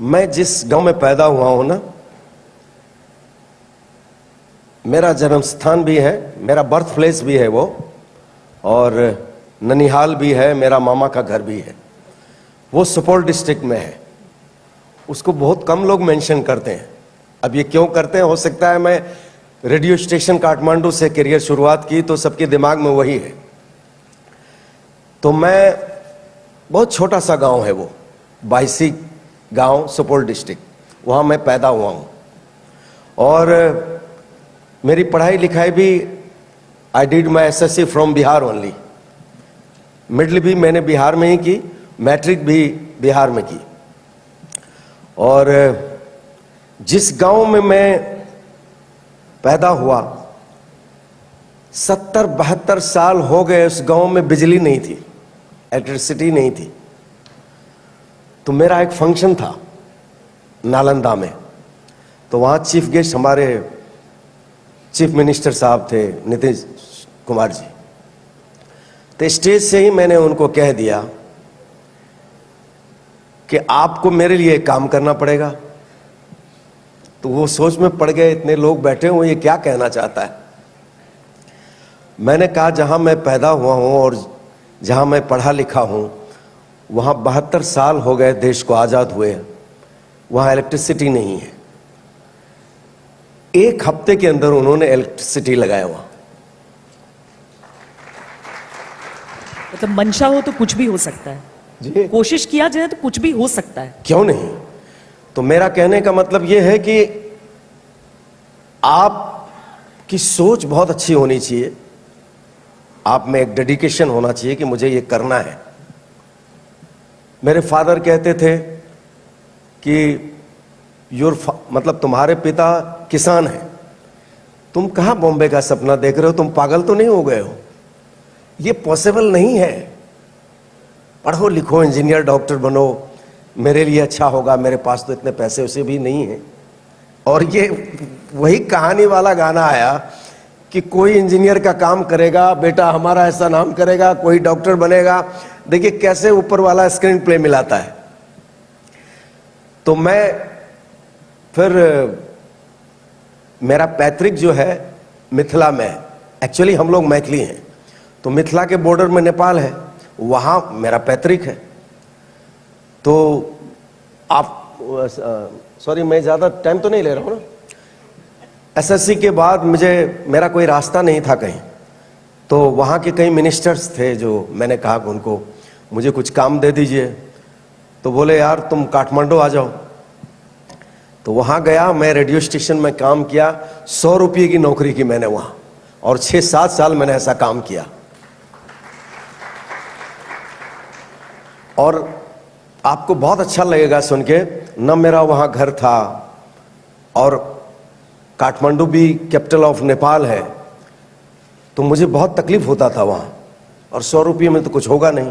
मैं जिस गांव में पैदा हुआ हूं ना, मेरा जन्म स्थान भी है, मेरा बर्थ प्लेस भी है वो, और ननिहाल भी है, मेरा मामा का घर भी है। वो सुपौल डिस्ट्रिक्ट में है। उसको बहुत कम लोग मेंशन करते हैं। अब ये क्यों करते हैं, हो सकता है मैं रेडियो स्टेशन काठमांडू से करियर शुरुआत की तो सबके दिमाग में वही है। तो मैं, बहुत छोटा सा गांव है वो, बाइसी गांव, सुपौल डिस्ट्रिक्ट, वहां मैं पैदा हुआ हूं। और मेरी पढ़ाई लिखाई भी, I did my SSC from Bihar only. Middle भी मैंने बिहार में ही की, मैट्रिक भी बिहार में की। और जिस गांव में मैं पैदा हुआ, 70-72 साल हो गए उस गांव में बिजली नहीं थी, इलेक्ट्रिसिटी नहीं थी। तो मेरा एक फंक्शन था नालंदा में, तो वहाँ चीफ गेस्ट हमारे चीफ मिनिस्टर साहब थे, नीतीश कुमार जी। तो स्टेज से ही मैंने उनको कह दिया कि आपको मेरे लिए काम करना पड़ेगा। तो वो सोच में पड़ गए, इतने लोग बैठे हुए, ये क्या कहना चाहता है। मैंने कहा जहां मैं पैदा हुआ हूं और जहां मैं पढ़ा लिखा हूं, वहां 72 साल हो गए देश को आजाद हुए, वहां इलेक्ट्रिसिटी नहीं है। एक हफ्ते के अंदर उन्होंने इलेक्ट्रिसिटी लगाया वहां। मतलब मंशा हो तो कुछ भी हो सकता है जी, कोशिश किया जाए तो कुछ भी हो सकता है, क्यों नहीं। तो मेरा कहने का मतलब यह है कि आपकी सोच बहुत अच्छी होनी चाहिए, आप में एक डेडिकेशन होना चाहिए कि मुझे ये करना है। मेरे फादर कहते थे कि मतलब तुम्हारे पिता किसान हैं, तुम कहां बॉम्बे का सपना देख रहे हो, तुम पागल तो नहीं हो गए हो, ये पॉसिबल नहीं है। पढ़ो लिखो, इंजीनियर डॉक्टर बनो, मेरे लिए अच्छा होगा, मेरे पास तो इतने पैसे उसे भी नहीं है। और ये वही कहानी वाला गाना आया कि कोई इंजीनियर का काम करेगा, बेटा हमारा ऐसा नाम करेगा, कोई डॉक्टर बनेगा। देखिए कैसे ऊपर वाला स्क्रीन प्ले मिलाता है। तो मैं फिर, मेरा पैतृक जो है मिथिला में, एक्चुअली हम लोग मैथिली हैं, तो मिथिला के बॉर्डर में नेपाल है, वहां मेरा पैतृक है। तो आप सॉरी, मैं ज्यादा टाइम तो नहीं ले रहा हूं ना। SSC के बाद मेरा कोई रास्ता नहीं था कहीं, तो वहां के कई मिनिस्टर्स थे जो मैंने कहा कि उनको मुझे कुछ काम दे दीजिए। तो बोले यार तुम काठमांडू आ जाओ। तो वहां गया, मैं रेडियो स्टेशन में काम किया, 100 रुपये की नौकरी की मैंने वहां, और 6-7 साल मैंने ऐसा काम किया। और आपको बहुत अच्छा लगेगा सुन के, न मेरा वहां घर था, और काठमांडू भी कैपिटल ऑफ नेपाल है, तो मुझे बहुत तकलीफ होता था वहां, और 100 रुपये में तो कुछ होगा नहीं।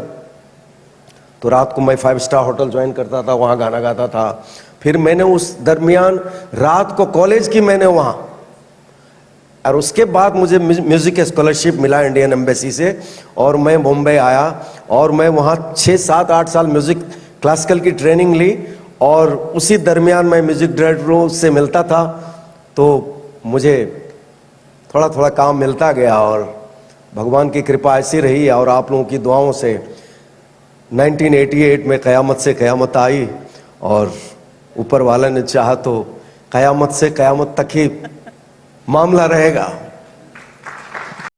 तो रात को मैं 5 स्टार होटल ज्वाइन करता था, वहां गाना गाता था। फिर मैंने उस दरमियान रात को कॉलेज की मैंने वहां, और उसके बाद मुझे म्यूजिक स्कॉलरशिप मिला इंडियन एम्बेसी से, और मैं बॉम्बे आया, और मैं वहां 6-7-8 साल म्यूजिक क्लासिकल की ट्रेनिंग ली। और उसी दरमियान मैं म्यूजिक डायरेक्टरों से मिलता था, तो मुझे थोड़ा थोड़ा काम मिलता गया, और भगवान की कृपा ऐसी रही, और आप लोगों की दुआओं से 1988 में क़यामत से क़यामत आई, और ऊपर वाला ने चाहा तो क़यामत से क़यामत तक ही मामला रहेगा।